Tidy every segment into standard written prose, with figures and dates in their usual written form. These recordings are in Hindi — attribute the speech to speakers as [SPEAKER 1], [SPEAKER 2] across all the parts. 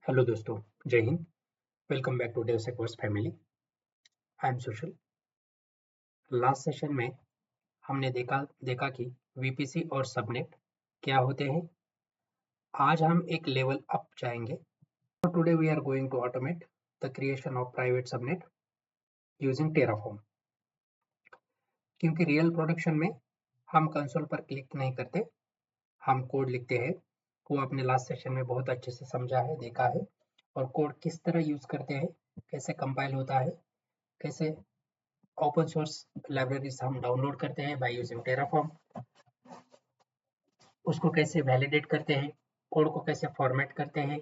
[SPEAKER 1] हेलो दोस्तों, जय हिंद। वेलकम बैक टू डेवसेकोर्स family. I am Sushil. Last session में हमने देखा कि वीपीसी और सबनेट क्या होते हैं। आज हम एक लेवल अप जाएंगे। Today we are going to automate the creation of private subnet using Terraform. क्योंकि रियल प्रोडक्शन में हम कंसोल पर क्लिक नहीं करते, हम कोड लिखते हैं। वो आपने लास्ट सेशन में बहुत अच्छे से समझा है, देखा है। और कोड किस तरह यूज करते हैं, कैसे कंपाइल होता है, कैसे ओपन सोर्स लाइब्रेरीज हम डाउनलोड करते हैं बाय यूजिंग टेराफॉर्म, उसको कैसे वैलिडेट करते हैं, कोड को कैसे फॉर्मेट करते हैं,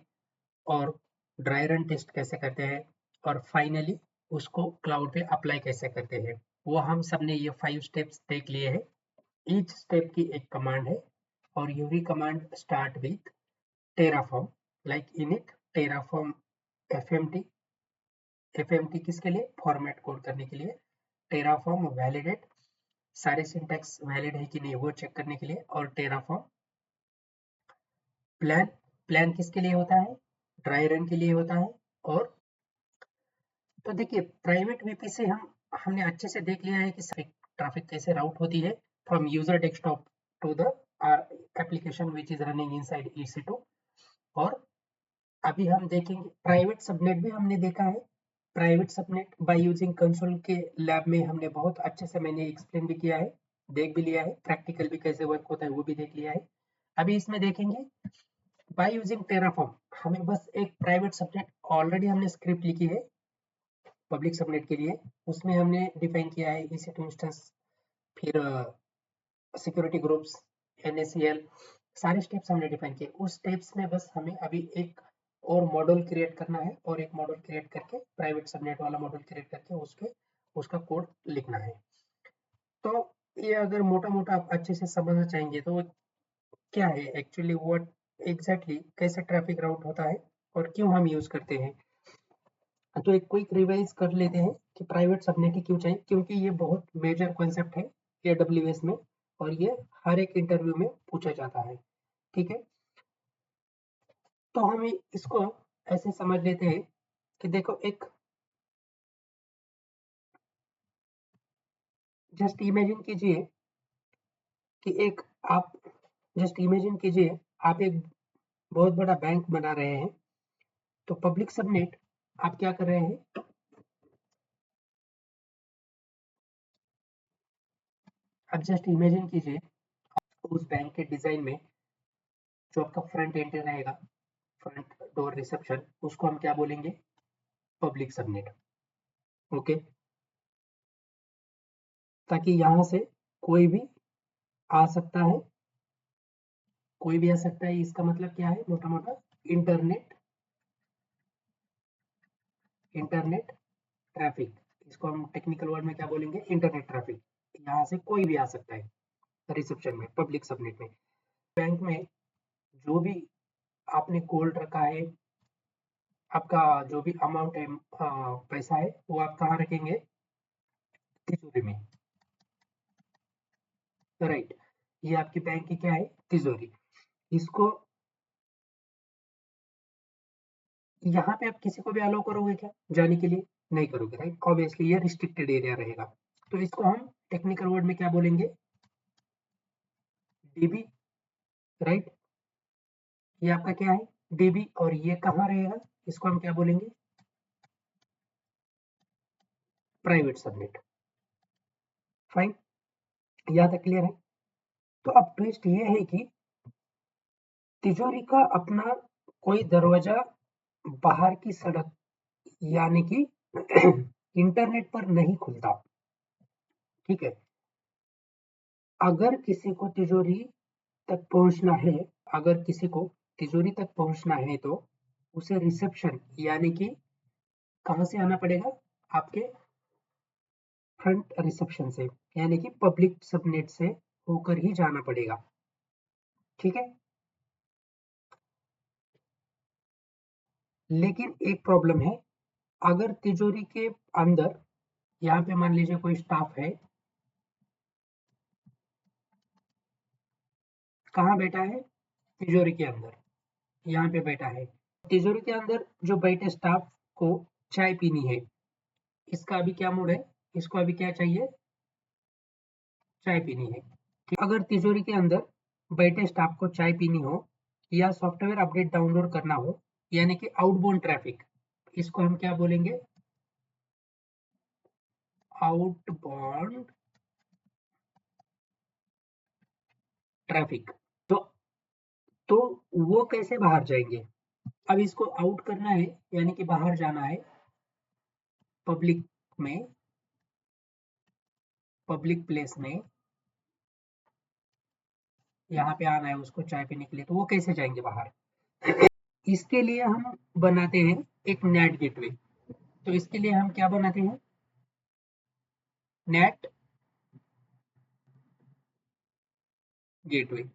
[SPEAKER 1] और ड्राई रन टेस्ट कैसे करते हैं, और फाइनली उसको क्लाउड पे अप्लाई कैसे करते हैं। वो हम सब ने ये 5 स्टेप्स देख लिए हैं। ईच स्टेप की एक कमांड है और UV command start with Terraform, like init Terraform FMT. FMT किसके लिए? फॉर्मेट कोड करने के लिए। टेराफॉर्म वैलिडेट, सारे सिंटैक्स वैलिड है कि नहीं वो चेक करने के लिए। और टेराफॉर्म प्लान, प्लान किसके लिए होता है? ड्राई रन के लिए होता है। और तो देखिए, प्राइवेट वीपी से हमने अच्छे से देख लिया है कि ट्रैफिक कैसे राउट होती है from user desktop to the application which is running inside EC2। और अभी हम देखेंगे प्राइवेट सबनेट भी हमने देखा है। Private subnet by using console के लैब में हमने बहुत अच्छे से मैंने एक्सप्लेन भी किया है, देख भी लिया है। प्रैक्टिकल भी कैसे वर्क होता है वो भी देख लिया है। अभी इसमें देखेंगे बाय यूजिंग टेराफॉर्म। हमें बस एक प्राइवेट सबनेट ऑलरेडी हमने स्क्रिप्ट लिखी है पब्लिक सबनेट के लिए। उसमें हमने डिफाइन किया है EC2 इंस्टेंस, फिर सिक्योरिटी ग्रुप्स, NACL, सारे स्टेप्स हमने डिफाइन किए। उस स्टेप्स में बस हमें अभी एक और मॉडल क्रिएट करना है, और एक मॉडल क्रिएट करके प्राइवेट सबनेट वाला मॉडल क्रिएट करके उसका कोड लिखना है। तो ये अगर मोटा मोटा आप अच्छे से समझना चाहेंगे तो क्या है एक्चुअली, व्हाट एग्जैक्टली कैसे ट्रैफिक राउट होता है और क्यों हम यूज करते हैं। तो एक क्विक रिवाइज कर लेते हैं कि प्राइवेट सबनेट क्यों चाहिए, क्योंकि ये बहुत मेजर कॉन्सेप्ट है AWS में, और ये हर एक इंटरव्यू में पूछा जाता है। ठीक है, तो हम इसको ऐसे समझ लेते हैं कि देखो, एक जस्ट इमेजिन कीजिए कि एक आप जस्ट इमेजिन कीजिए आप एक बहुत बड़ा बैंक बना रहे हैं। तो पब्लिक सबनेट आप क्या कर रहे हैं, आप जस्ट इमेजिन कीजिए उस बैंक के डिजाइन में जो आपका फ्रंट एंड रहेगा, फ्रंट डोर रिसेप्शन, उसको हम क्या बोलेंगे? Public subnet. ओके, ताकि यहाँ से कोई भी आ सकता है, कोई भी आ सकता है। इसका मतलब क्या है मोटा मोटा? Internet, internet traffic. इसको हम टेक्निकल वर्ड में क्या बोलेंगे? Internet traffic. यहाँ से कोई भी आ सकता है रिसेप्शन में, पब्लिक सबनेट में। बैंक में जो भी आपने गोल्ड रखा है, आपका जो भी अमाउंट है, पैसा है, वो आप कहाँ रखेंगे? तिजोरी में। राइट, ये आपकी बैंक की क्या है? तिजोरी। इसको यहाँ पे आप किसी को भी अलाउ करोगे क्या जाने के लिए? नहीं करोगे, राइट। ऑब्वियसली ये रिस्ट्रिक्टेड एरिया रहेगा। तो इसको हम टेक्निकल वर्ड में क्या बोलेंगे? DB, right. ये आपका क्या है? DB। और ये कहाँ रहेगा? इसको हम क्या बोलेंगे? Private subnet. फाइन, यहाँ तक क्लियर है। तो अब ट्विस्ट ये है कि तिजोरी का अपना कोई दरवाजा बाहर की सड़क यानी कि इंटरनेट पर नहीं खुलता। ठीक है, अगर किसी को तिजोरी तक पहुंचना है, अगर किसी को तिजोरी तक पहुंचना है तो उसे रिसेप्शन यानी कि कहां से आना पड़ेगा? आपके फ्रंट रिसेप्शन से, यानी कि पब्लिक सबनेट से होकर ही जाना पड़ेगा। ठीक है, लेकिन एक प्रॉब्लम है। अगर तिजोरी के अंदर, यहाँ पे मान लीजिए कोई स्टाफ है, कहाँ बैठा है? तिजोरी के अंदर, यहाँ पे बैठा है। तिजोरी के अंदर जो बैठे स्टाफ को चाय पीनी है, इसका अभी क्या मूड है, इसको अभी क्या चाहिए, चाय पीनी है। अगर तिजोरी के अंदर बैठे स्टाफ को चाय पीनी हो या सॉफ्टवेयर अपडेट डाउनलोड करना हो, यानी कि आउटबाउंड ट्रैफिक, इसको हम क्या बोलेंगे, आउटबाउंड ट्रैफिक। तो तो वो कैसे बाहर जाएंगे, अब इसको आउट करना है, यानी कि बाहर जाना है पब्लिक में, पब्लिक प्लेस में, यहाँ पे आना है उसको चाय पीने के लिए, तो वो कैसे जाएंगे बाहर। इसके लिए हम बनाते हैं एक नेट गेटवे। तो इसके लिए हम क्या बनाते हैं, नेट गेटवे।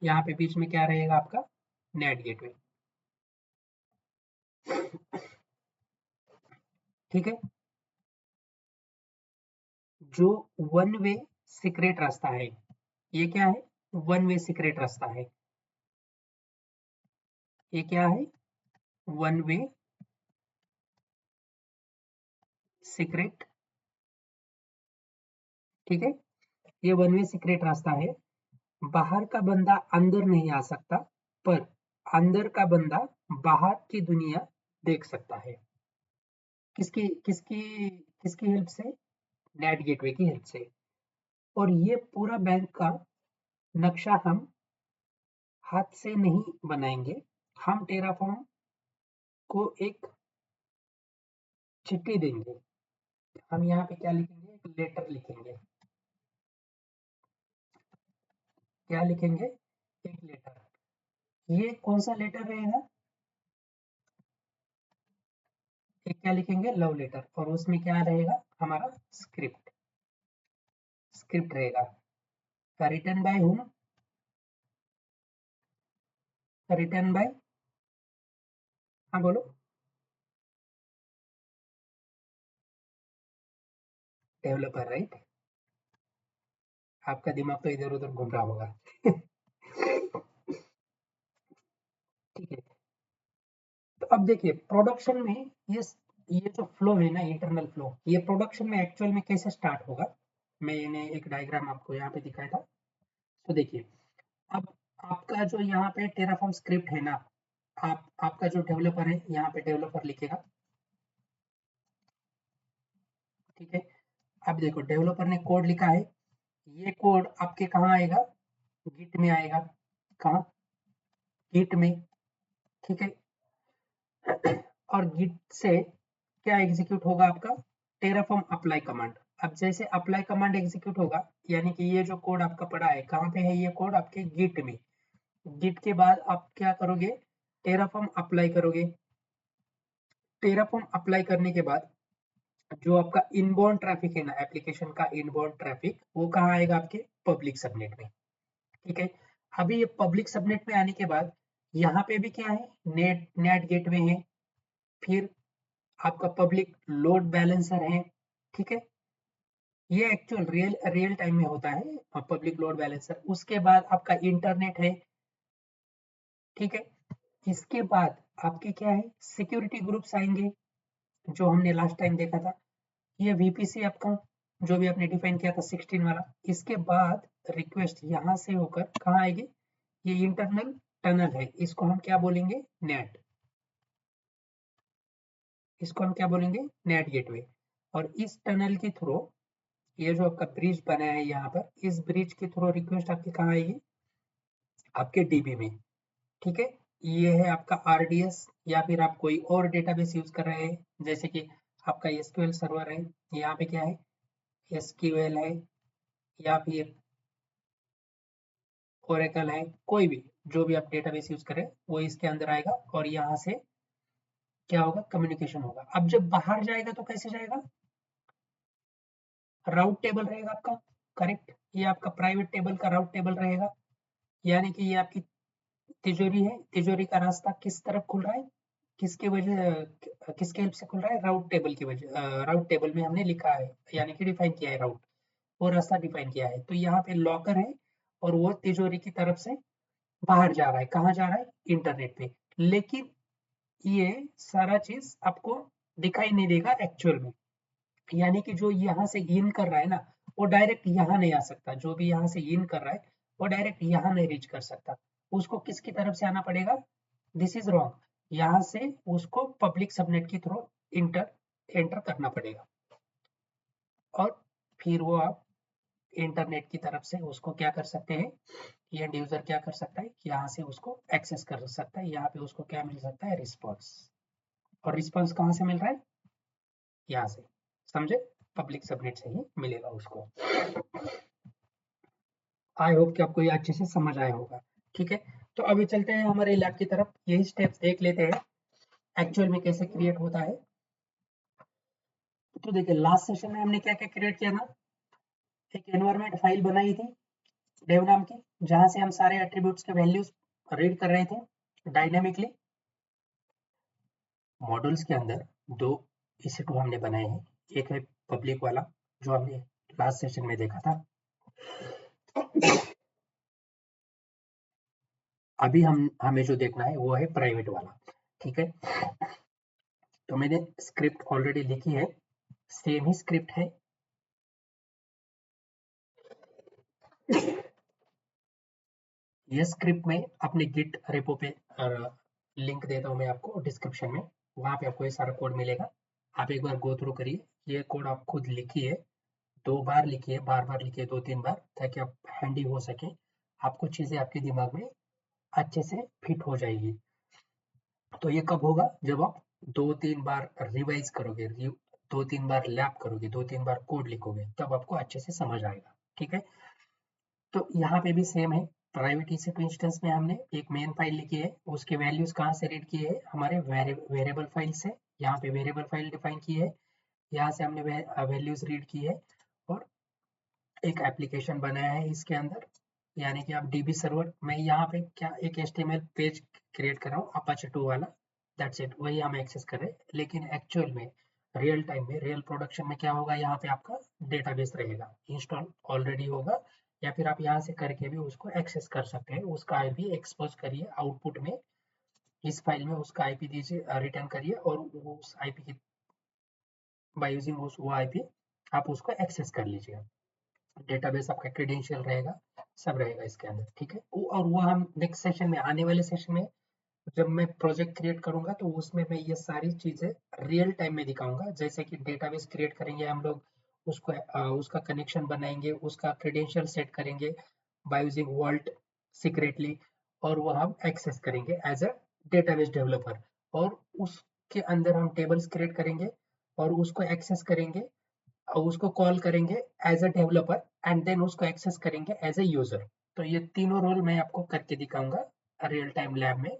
[SPEAKER 1] यहाँ पे बीच में क्या रहेगा आपका, नेट गेटवे। ठीक है, जो वन वे सीक्रेट रास्ता है, ये क्या है, वन वे सीक्रेट रास्ता है, ये क्या है, वन वे सीक्रेट। ठीक है, ये वन वे सीक्रेट रास्ता है, बाहर का बंदा अंदर नहीं आ सकता, पर अंदर का बंदा बाहर की दुनिया देख सकता है। किसकी किसकी किसकी हेल्प से, नेट गेटवे की हेल्प से। और ये पूरा बैंक का नक्शा हम हाथ से नहीं बनाएंगे, हम टेराफॉर्म को एक चिट्ठी देंगे। हम यहाँ पे क्या लिखेंगे, एक लेटर लिखेंगे, क्या लिखेंगे, एक लेटर। ये कौन सा लेटर रहेगा, एक क्या लिखेंगे, लव लेटर, और उसमें क्या रहेगा हमारा स्क्रिप्ट, स्क्रिप्ट रहेगा, written by whom, written by, हाँ बोलो, डेवलपर, राइट। आपका दिमाग तो इधर उधर घूम रहा होगा। ठीक है, तो अब देखिए प्रोडक्शन में ये जो फ्लो है ना, इंटरनल फ्लो, ये प्रोडक्शन में एक्चुअल में कैसे स्टार्ट होगा, मैंने एक डायग्राम आपको यहाँ पे दिखाया था। तो देखिए, अब आपका जो यहाँ पे टेराफॉर्म स्क्रिप्ट है ना, आपका जो डेवलपर है यहाँ पे डेवलपर लिखेगा। ठीक है, अब देखो डेवलपर ने कोड लिखा है, ये कोड आपके कहाँ आएगा, गिट में आएगा, कहाँ, गिट में। ठीक है, और गिट से क्या एग्जीक्यूट होगा आपका, टेराफॉर्म अप्लाई कमांड। अब जैसे अप्लाई कमांड एग्जीक्यूट होगा, यानी कि ये जो कोड आपका पड़ा है कहाँ पे है, ये कोड आपके गिट में। गिट के बाद आप क्या करोगे, टेराफॉर्म अप्लाई करोगे। टेराफॉर्म अप्लाई करने के बाद जो आपका इनबाउंड ट्रैफिक है ना, एप्लीकेशन का इनबाउंड ट्रैफिक, वो कहाँ आएगा, आपके पब्लिक सबनेट में। ठीक है, अभी ये पब्लिक सबनेट में आने के बाद यहाँ पे भी क्या है, नेट नेट गेटवे है, फिर आपका पब्लिक लोड बैलेंसर है। ठीक है, ये एक्चुअल रियल टाइम में होता है पब्लिक लोड बैलेंसर। उसके बाद आपका इंटरनेट है। ठीक है, इसके बाद आपके क्या है, सिक्योरिटी ग्रुप्स आएंगे, जो हमने लास्ट टाइम देखा था, ये वीपीसी आपका जो भी आपने डिफाइन किया था 16 वाला। इसके बाद रिक्वेस्ट यहाँ से होकर कहाँ आएगी, ये इंटरनल टनल है, इसको हम क्या बोलेंगे, नेट, इसको हम क्या बोलेंगे, नेट गेटवे। और इस टनल के थ्रू ये जो आपका ब्रिज बना है यहाँ पर, इस ब्रिज के थ्रू रिक्वेस्ट आपकी कहाँ आएगी, आपके डीबी में। ठीक है, ये है आपका आरडीएस, या फिर आप कोई और डेटाबेस यूज कर रहे हैं, जैसे कि आपका एसक्यूएल सर्वर है, यहाँ पे क्या है, एसक्यूएल है, या फिर ओरेकल है, कोई भी जो भी आप डेटाबेस यूज करें वो इसके अंदर आएगा, और यहाँ से क्या होगा, कम्युनिकेशन होगा। अब जब बाहर जाएगा तो कैसे जाएगा, राउट टेबल रहेगा आपका, करेक्ट, ये आपका प्राइवेट टेबल का राउट टेबल रहेगा, यानी कि ये आपकी तिजोरी है, तिजोरी का रास्ता किस तरफ खुल रहा है, किसके वजह, किसके हेल्प से खुल रहा है, राउट टेबल की वजह, राउट टेबल में हमने लिखा है, यानी कि डिफाइन किया है राउट, वो रास्ता डिफाइन किया है। तो यहाँ पे लॉकर है, और वो तिजोरी की तरफ से बाहर जा रहा है, कहाँ जा रहा है, इंटरनेट पे। लेकिन ये सारा चीज आपको दिखाई नहीं देगा एक्चुअल में, यानी कि जो यहाँ से इन कर रहा है ना, वो डायरेक्ट यहाँ नहीं आ सकता, जो भी यहाँ से इन कर रहा है वो डायरेक्ट यहाँ नहीं रीच कर सकता, उसको किसकी तरफ से आना पड़ेगा, दिस इज रॉन्ग, यहाँ से उसको पब्लिक सबनेट के थ्रू एंटर करना पड़ेगा, और फिर वो आप इंटरनेट की तरफ से उसको क्या कर सकते हैं, ये एंड यूजर क्या कर सकता है कि यहाँ से उसको एक्सेस कर सकता है, यहाँ पे उसको क्या मिल सकता है, रिस्पॉन्स, और रिस्पॉन्स कहाँ से मिल रहा है, यहाँ से, समझे, पब्लिक सबनेट से ही मिलेगा उसको। आई होप कि आपको ये अच्छे से समझ आया होगा, ठीक है। तो अभी चलते हैं हमारे लैब की तरफ, यही स्टेप्स देख लेते हैं एक्चुअल में कैसे क्रिएट होता है। तो देखिए लास्ट सेशन में हमने क्या क्या क्रिएट किया था, एक एनवायरमेंट फाइल बनाई थी डेव नाम की, जहां से हम सारे एट्रीब्यूट्स के वैल्यूज रीड कर रहे थे डायनेमिकली। मॉड्यूल्स के अंदर दो EC2 हमने बनाए हैं, एक है पब्लिक वाला जो हमने लास्ट सेशन में देखा था, अभी हमें जो देखना है वो है प्राइवेट वाला, ठीक है। तो मैंने स्क्रिप्ट ऑलरेडी लिखी है, सेम ही स्क्रिप्ट है, ये स्क्रिप्ट में अपने गिट रेपो पे लिंक देता हूँ मैं आपको डिस्क्रिप्शन में, वहां पे आपको ये सारा कोड मिलेगा, आप एक बार गो थ्रू करिए, ये कोड आप खुद लिखिए, 2 बार लिखिए, बार बार लिखिए, 2-3 बार, ताकि आप हैंडी हो सके, आपको चीजें आपके दिमाग में अच्छे से फिट हो जाएगी। तो ये कब होगा, जब आप 2-3 बार रिवाइज करोगे, 2-3 बार लैप करोगे, 2-3 बार कोड लिखोगे, तब आपको अच्छे से समझ आएगा, ठीक है। तो यहाँ पे भी सेम है, प्राइवेट EC2 इंस्टेंस में हमने एक मेन फाइल लिखी है, उसके वैल्यूज कहाँ से रीड किए है, हमारे वेरिएबल फाइल से, यहाँ पे वेरिएबल फाइल डिफाइन की है, यहाँ से हमने वैल्यूज रीड की है, और एक एप्लीकेशन बनाया है इसके अंदर, यानी कि आप DB सर्वर, मैं यहाँ पे क्या एक HTML पेज क्रिएट कर रहा हूँ अपाचे 2 वाला, दैट्स इट, वही हम एक्सेस कर रहे हैं, लेकिन एक्चुअल में रियल टाइम में रियल प्रोडक्शन में क्या होगा, यहाँ पे आपका डेटाबेस रहेगा, इंस्टॉल ऑलरेडी होगा, या फिर आप यहाँ से करके भी उसको एक्सेस कर सकते हैं, उसका IP एक्सपोज करिए आउटपुट में, इस फाइल में उसका IP दीजिए, रिटर्न करिए, और उस IP की बाय यूजिंग वो IP आप उसको एक्सेस कर लीजिए, डेटाबेस आपका क्रेडेंशियल रहेगा, सब रहेगा इसके अंदर, ठीक है। और वो हम नेक्स्ट सेशन में, आने वाले सेशन में जब मैं प्रोजेक्ट क्रिएट करूंगा, तो उसमें मैं ये सारी चीजें रियल टाइम में दिखाऊंगा, जैसे कि डेटाबेस क्रिएट करेंगे हम लोग, उसको उसका कनेक्शन बनाएंगे, उसका क्रेडेंशियल सेट करेंगे बाय यूजिंग वॉल्ट सीक्रेटली, और वो हम एक्सेस करेंगे एज अ डेटाबेस डेवलपर, और उसके अंदर हम टेबल्स क्रिएट करेंगे और उसको एक्सेस करेंगे, और उसको कॉल करेंगे as a developer, and then उसको एक्सेस करेंगे एज अ यूजर। तो ये तीनों रोल मैं आपको करके दिखाऊंगा रियल टाइम लैब में,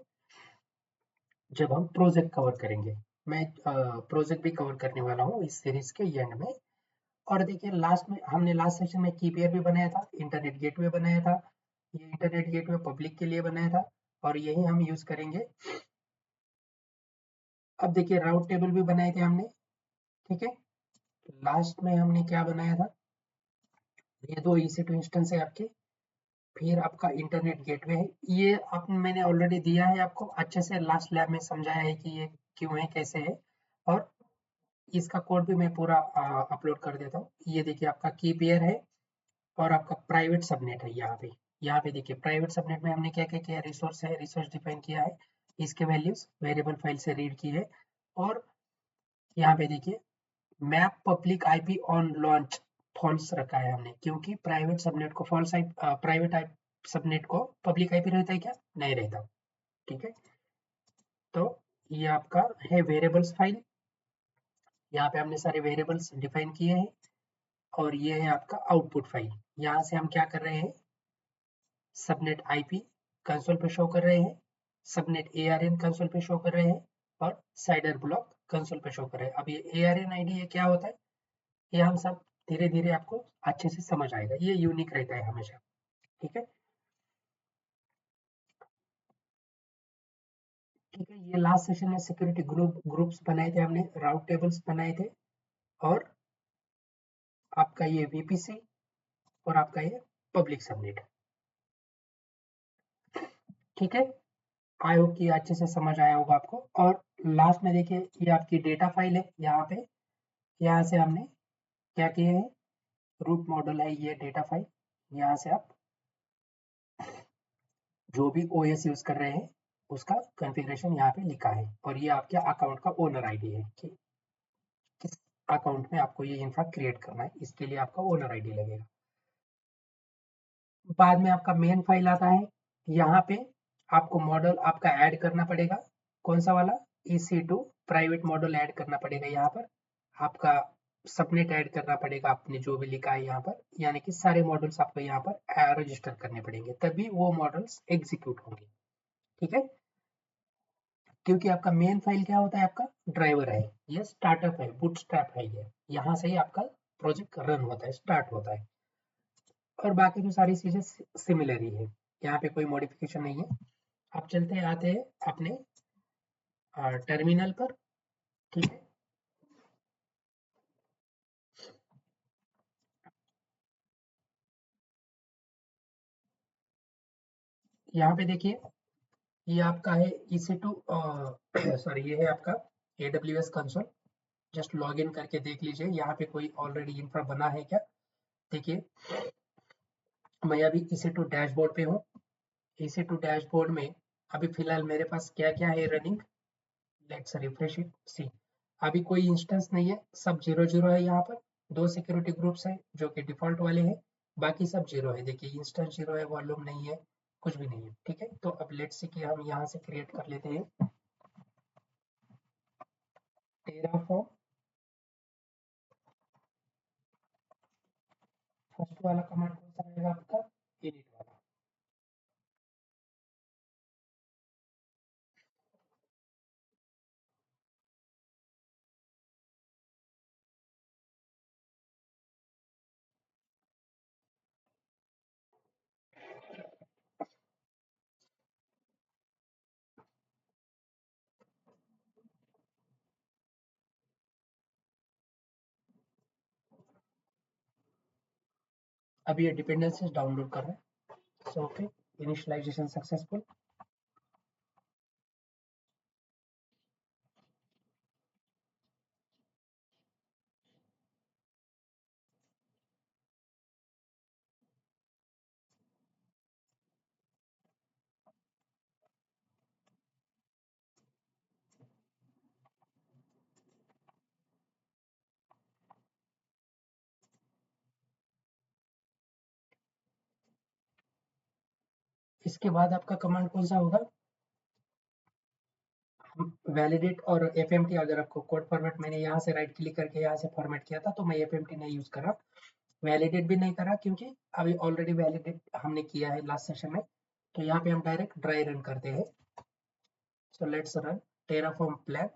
[SPEAKER 1] जब हम प्रोजेक्ट कवर करेंगे। मैं प्रोजेक्ट भी कवर करने वाला हूँ इस सीरीज के एंड में। और देखिए लास्ट में हमने लास्ट सेशन में की पेयर भी बनाया था, इंटरनेट गेटवे बनाया था, ये इंटरनेट गेटवे पब्लिक के लिए बनाया था, और यही हम यूज करेंगे। अब देखिए राउट टेबल भी बनाए थे हमने, ठीक है। लास्ट में हमने क्या बनाया था, ये दो EC2 इंस्टेंस है आपके, फिर आपका इंटरनेट गेटवे है, ये आप मैंने ऑलरेडी दिया है आपको अच्छे से, लास्ट लैब में समझाया है कि ये क्यों है कैसे है, और इसका कोड भी मैं पूरा अपलोड कर देता हूँ। ये देखिए आपका की पेयर है, और आपका प्राइवेट सबनेट है यहाँ पे देखिए प्राइवेट सबनेट में हमने क्या क्या किया, रिसोर्स है, रिसोर्स डिफाइन किया है, इसके वैल्यूज वेरिएबल फाइल से रीड की है, और यहाँ पे देखिए map public IP on launch false रखा है हमने, क्योंकि प्राइवेट सबनेट को फॉल्स प्राइवेट सबनेट को पब्लिक IP रहता है क्या, नहीं रहता, ठीक है। तो ये आपका है वेरिएबल्स फाइल, यहाँ पे हमने सारे वेरिएबल्स डिफाइन किए हैं, और ये है आपका आउटपुट फाइल, यहाँ से हम क्या कर रहे हैं, सबनेट IP कंसोल पे शो कर रहे हैं, सबनेट ARN कंसोल पे शो कर रहे हैं, और साइडर ब्लॉक कंसोल पे शो कर रहे हैं। अब ये ARN ID ये क्या होता है, ये हम सब धीरे धीरे आपको अच्छे से समझ आएगा, ये यूनिक रहता है हमेशा, ठीक है। ठीक है, ये लास्ट सेशन में सिक्योरिटी ग्रुप्स बनाए थे हमने, राउट टेबल्स बनाए थे, और आपका ये VPC, और आपका ये पब्लिक सबनेट, ठीक है। आई होप कि अच्छे से समझ आया होगा आपको। और लास्ट में देखिए ये आपकी डेटा फाइल है यहाँ पे, यहाँ से हमने क्या किया है, रूट मॉडल है ये डेटा फाइल, यहाँ से आप जो भी ओएस यूज कर रहे हैं उसका कॉन्फ़िगरेशन यहाँ पे लिखा है। और ये आपके अकाउंट का ओनर आईडी है कि किस अकाउंट में आपको ये इंफ्रा क्रिएट करना है, इसके लिए आपका ओनर आईडी लगेगा। बाद में आपका मेन फाइल आता है, यहाँ पे आपको मॉडल आपका ऐड करना पड़ेगा। कौन सा वाला, EC2 प्राइवेट मॉडल ऐड करना पड़ेगा यहाँ पर। आपका सबनेट ऐड करना पड़ेगा, आपने जो भी लिखा है यहाँ पर, यानी कि सारे मॉडल्स आपको यहाँ पर रजिस्टर करने पड़ेंगे, तभी वो मॉडल्स एग्जीक्यूट होंगे। ठीक है, क्योंकि आपका मेन फाइल क्या होता है, आपका ड्राइवर है, ये स्टार्टअप है, बूटस्ट्रैप है, ये यहाँ से ही आपका प्रोजेक्ट रन होता है, स्टार्ट होता है। और बाकी तो सारी चीजें सिमिलर ही है, यहाँ पे कोई मॉडिफिकेशन नहीं है। अब चलते आते हैं अपने टर्मिनल पर। ठीक है, यहाँ पे देखिए ये आपका है EC2, सॉरी ये है आपका AWS console. Just log in करके देख लीजिए यहाँ पे कोई ऑलरेडी इंफ्रा बना है क्या। देखिए मैं अभी EC2 डैशबोर्ड पे हूँ। EC2 डैशबोर्ड में अभी फिलहाल मेरे पास क्या क्या है रनिंग, लेट्स रिफ्रेश इट सी। अभी कोई इंस्टेंस नहीं है, सब 0 0 है। यहाँ पर दो सिक्योरिटी ग्रुप्स है जो कि डिफॉल्ट वाले हैं, बाकी सब 0 है। देखिए इंस्टेंस 0 है, वॉल्यूम नहीं है, कुछ भी नहीं है। ठीक है, तो अब लेट्स सी कि हम यहाँ से क्रिएट कर लेते हैं टेराफॉर्म। फर्स्ट वाला कमांड कौन सा रहेगा आपका, इनिट वाला। अभी ये डिपेंडेंसीज डाउनलोड कर रहे हैं। So okay, initialization successful. इसके बाद आपका कमांड कौन सा होगा, वैलिडेट और FMT। अगर आपको कोड फॉर्मेट, मैंने यहाँ से राइट क्लिक करके यहाँ से फॉर्मेट किया था, तो मैं FMT नहीं यूज कर रहा, वैलिडेट भी नहीं करा, क्योंकि अभी ऑलरेडी वैलिडेट हमने किया है लास्ट सेशन में। तो यहाँ पे हम डायरेक्ट ड्राई रन करते हैं। So let's run Terraform plan.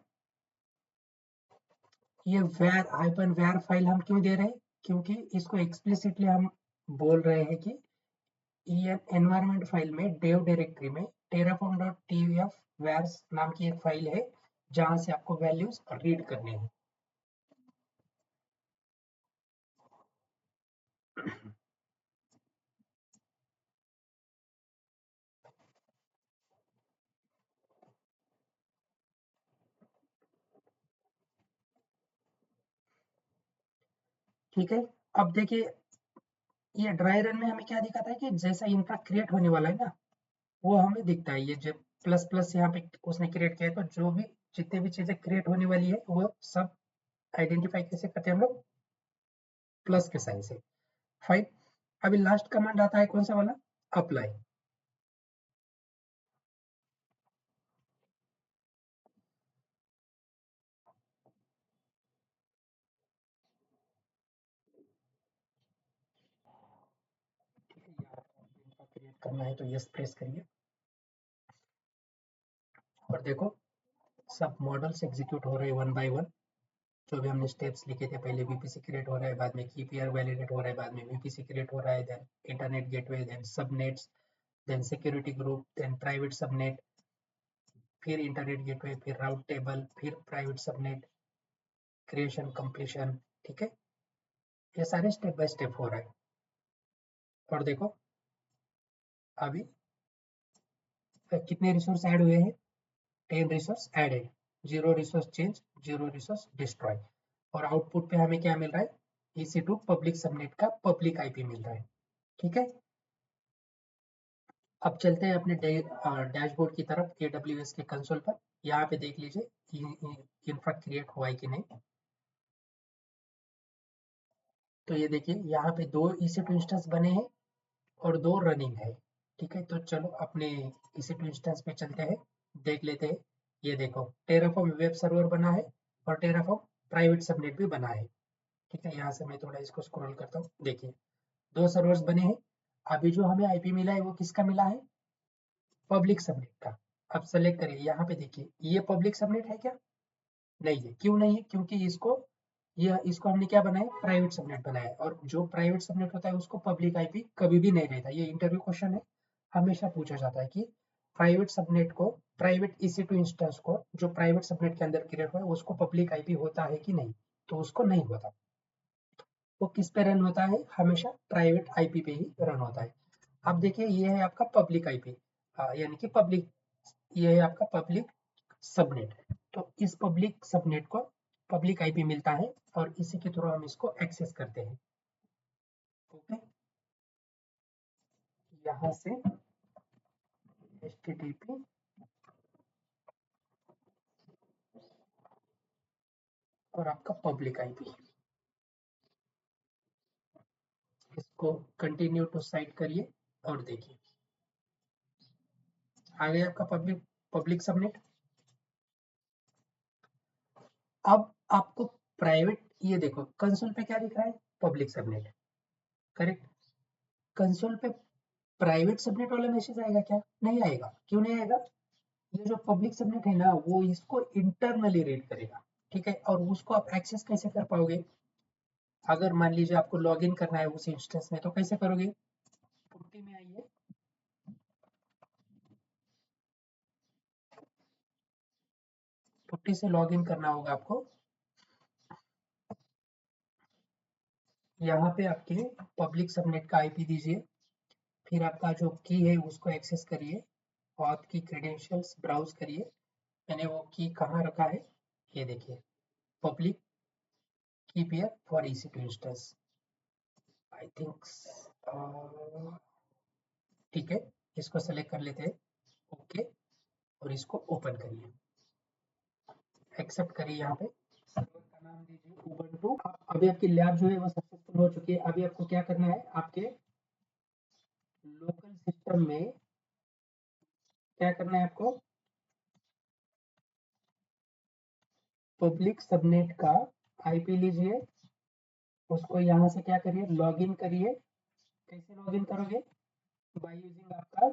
[SPEAKER 1] ये वैर हाइपन वैर फाइल हम क्यों दे रहे हैं, क्योंकि इसको एक्सप्लिसिटली हम बोल रहे हैं कि ये एनवायरमेंट फाइल में डेव डायरेक्टरी में टेराफॉर्म डॉट tf वैर्स नाम की एक फाइल है, जहां से आपको वैल्यूज रीड करने हैं। ठीक है, अब देखिए ये ड्राई रन में हमें क्या दिखाता है कि जैसा इंफ्रा क्रिएट होने वाला है ना, वो हमें दिखता है। ये जो प्लस प्लस यहाँ पे उसने क्रिएट किया है, तो जो भी जितने भी चीजें क्रिएट होने वाली है वो सब आइडेंटिफाई कैसे करते हैं हम लोग, प्लस के साइन से। फाइन, अभी लास्ट कमांड आता है कौन सा वाला, अप्लाई। ठीक है, यहाँ पे इंफ्रा क्रिएट करना है तो यस प्रेस करिए, और देखो सब मॉडल्स एग्जीक्यूट हो रहे हैं वन बाय वन। जो भी हमने स्टेप्स लिखे थे, पहले VPC क्रिएट हो रहा है, बाद में की पेयर वैलिडेट हो रहा है, बाद में VPC क्रिएट हो रहा है, then internet gateway, then subnets, then security group, then private subnet, फिर इंटरनेट गेटवे, फिर राउट टेबल, फिर प्राइवेट सबनेट, क्रिएशन कंप्लीशन। ठीक है, ये सारे स्टेप बाय स्टेप हो रहा है। और देखो अभी कितने रिसोर्स ऐड हुए हैं? 10 resource added, 0 resource change, 0 resource destroy. और आउटपुट पे हमें क्या मिल रहा है? EC2 पब्लिक सबनेट का पब्लिक आईपी मिल रहा है। ठीक है, अब चलते हैं अपने डैशबोर्ड की तरफ AWS के कंसोल पर। यहाँ पे देख लीजिए इंफ्रा क्रिएट हुआ है कि नहीं। तो ये देखिए यहाँ पे 2 EC2 इंस्टेंस बने हैं और 2 रनिंग है। ठीक है, तो चलो अपने EC2 इंस्टेंस पे चलते हैं, देख लेते हैं। ये देखो टेराफॉर्म वेब सर्वर बना है और टेराफॉर्म प्राइवेट सबनेट भी बना है। ठीक है, यहाँ से मैं थोड़ा इसको स्क्रॉल करता हूँ। देखिए 2 सर्वर्स बने हैं। अभी जो हमें आईपी मिला है वो किसका मिला है? पब्लिक सबनेट का। अब सेलेक्ट करिए, यहाँ पे देखिए ये पब्लिक सबनेट है क्या? नहीं है। क्यों नहीं है? क्योंकि इसको हमने क्या बनाया? प्राइवेट सबनेट बनाया। और जो प्राइवेट सबनेट होता है उसको पब्लिक आईपी कभी भी नहीं रहता। ये इंटरव्यू क्वेश्चन है, हमेशा पूछा जाता है कि प्राइवेट सबनेट को, प्राइवेट EC2 इंस्टेंस को जो प्राइवेट सबनेट के अंदर क्रिएट हुआ है उसको पब्लिक आईपी होता है कि नहीं? तो उसको नहीं होता। वो किस पे रन होता है? हमेशा प्राइवेट आईपी पे ही रन होता है। अब देखिए ये है आपका पब्लिक आईपी, यानी कि पब्लिक, ये है आपका पब्लिक सबनेट। तो इस पब्लिक सबनेट को पब्लिक आईपी मिलता है और इसी के थ्रू हम इसको एक्सेस करते हैं। ओके, यहाँ से HTTP और आपका पब्लिक आईपी, इसको कंटिन्यू टू साइट करिए और देखिए आ गया आपका पब्लिक पब्लिक सबनेट। अब आपको प्राइवेट, ये देखो कंसोल पे क्या दिख रहा है? Public subnet, correct. कंसोल पे प्राइवेट सबनेट वाला मैसेज आएगा क्या? नहीं आएगा। क्यों नहीं आएगा? ये जो पब्लिक सबनेट है ना वो इसको इंटरनली रीड करेगा। ठीक है, और उसको आप एक्सेस कैसे कर पाओगे? अगर मान लीजिए आपको लॉगिन करना है उस इंस्टेंस में, तो कैसे करोगे? पुट्टी में आइए, पुट्टी से लॉगिन करना होगा आपको। यहाँ पे आपके पब्लिक सबनेट का आईपी दीजिए, फिर आपका जो की है उसको एक्सेस करिए, ऑथ की क्रेडेंशियल्स ब्राउज करिए। मैंने वो की कहाँ रखा है? ये देखिए, पब्लिक की pair for EC2 instance, I think. ठीक है, इसको सेलेक्ट कर लेते हैं। ओके, और इसको ओपन करिए, एक्सेप्ट करिए। यहाँ पे सर्वर का नाम दीजिए उबंटू। अभी आपकी लैब जो है वो सक्सेसफुल हो चुकी है। अभी आपको क्या करना है? आपके लोकल सिस्टम में क्या करना है आपको? पब्लिक सबनेट का आईपी लीजिए, उसको यहाँ से क्या करिए? लॉगिन करिए। कैसे लॉगिन करोगे? बाय यूजिंग आपका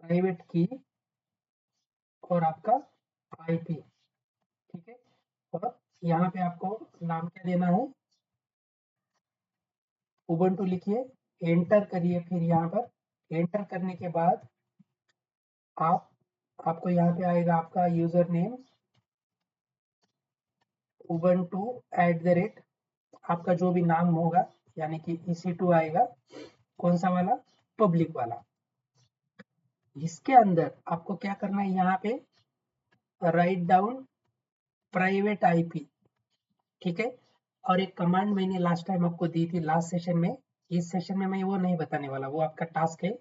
[SPEAKER 1] प्राइवेट की और आपका आईपी। ठीक है, और यहाँ पे आपको नाम क्या देना है? उबंटू लिखिए, एंटर करिए। फिर यहाँ पर एंटर करने के बाद आप आपको यहाँ पे आएगा आपका यूजर नेम उबंटू @ आपका जो भी नाम होगा, यानी कि EC2 आएगा। कौन सा वाला? पब्लिक वाला। इसके अंदर आपको क्या करना है? यहाँ पे राइट डाउन प्राइवेट आईपी। ठीक है, और एक कमांड मैंने लास्ट टाइम आपको दी थी लास्ट सेशन में। इस सेशन में मैं वो नहीं बताने वाला, वो आपका टास्क है।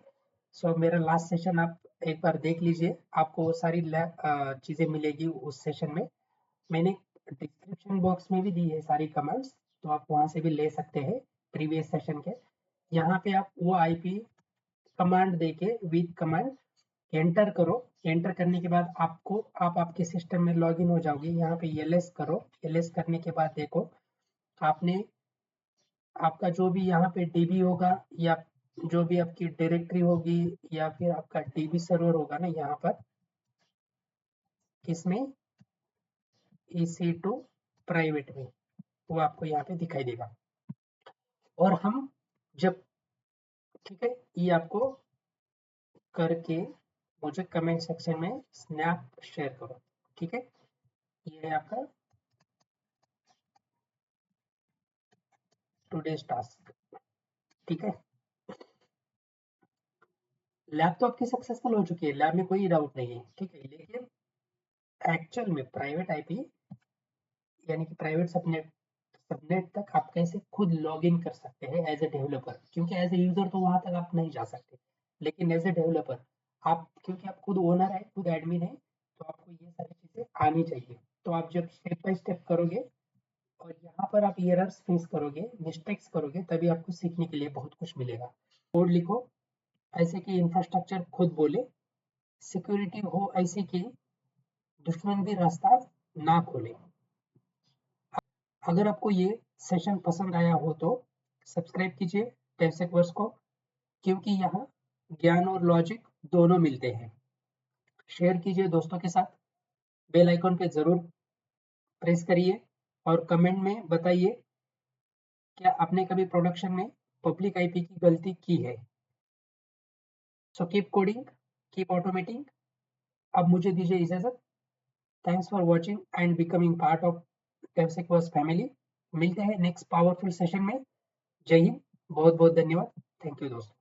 [SPEAKER 1] सो मेरा लास्ट सेशन आप एक बार देख लीजिए, आपको वो सारी चीजें मिलेगी उस सेशन में। मैंने डिस्क्रिप्शन बॉक्स में भी दी है सारी कमांड्स, तो आप वहां से भी ले सकते हैं प्रीवियस सेशन के। यहाँ पे आप वो आईपी कमांड देके विद कमांड एंटर करो। एंटर करने के बाद आप आपके सिस्टम में लॉगिन हो जाओगे। यहाँ पे ls करो। ls करने के बाद देखो आपने, आपका जो भी यहाँ पे डीबी होगा या जो भी आपकी डायरेक्टरी होगी या फिर आपका डीबी सर्वर होगा ना, यहाँ पर किसमें? EC2 प्राइवेट में, वो आपको यहाँ पे दिखाई देगा। और हम जब, ठीक है, ये आपको करके मुझे कमेंट सेक्शन में स्नैप शेयर करो। ठीक है, ये है आपका टुडेज टास्क। ठीक है, लैब तो आपकी सक्सेसफुल हो चुकी है, लैब में कोई डाउट नहीं है, ठीक है, लेकिन एक्चुअल में प्राइवेट आईपी यानी कि प्राइवेट सबनेट सबनेट तक आप कैसे खुद लॉग इन कर सकते हैं एज ए डेवलपर, क्योंकि एज ए यूजर तो वहां तक आप नहीं जा सकते, लेकिन एज ए डेवलपर आप, क्योंकि आप खुद ओनर है, खुद एडमिन है, तो आपको ये सारी चीजें आनी चाहिए। तो आप जब स्टेप बाय स्टेप करोगे और यहाँ पर आप एरर्स फेस करोगे, मिस्टेक्स करोगे, तभी आपको सीखने के लिए बहुत कुछ मिलेगा। कोड लिखो ऐसे कि इंफ्रास्ट्रक्चर खुद बोले, सिक्योरिटी हो ऐसे कि दुश्मन भी रास्ता ना खोले। अगर आपको ये सेशन पसंद आया हो तो सब्सक्राइब कीजिए टेक्सवर्स को, क्योंकि यहाँ ज्ञान और लॉजिक दोनों मिलते हैं। शेयर कीजिए दोस्तों के साथ, बेल आइकॉन पे जरूर प्रेस करिए और कमेंट में बताइए क्या आपने कभी प्रोडक्शन में पब्लिक आईपी की गलती की है। So keep coding, keep automating. अब मुझे दीजिए इजाजत। Thanks for watching and becoming part of टेक्सवर्स फैमिली। मिलते हैं नेक्स्ट पावरफुल सेशन में। जय हिंद, बहुत बहुत धन्यवाद। थैंक यू दोस्तों।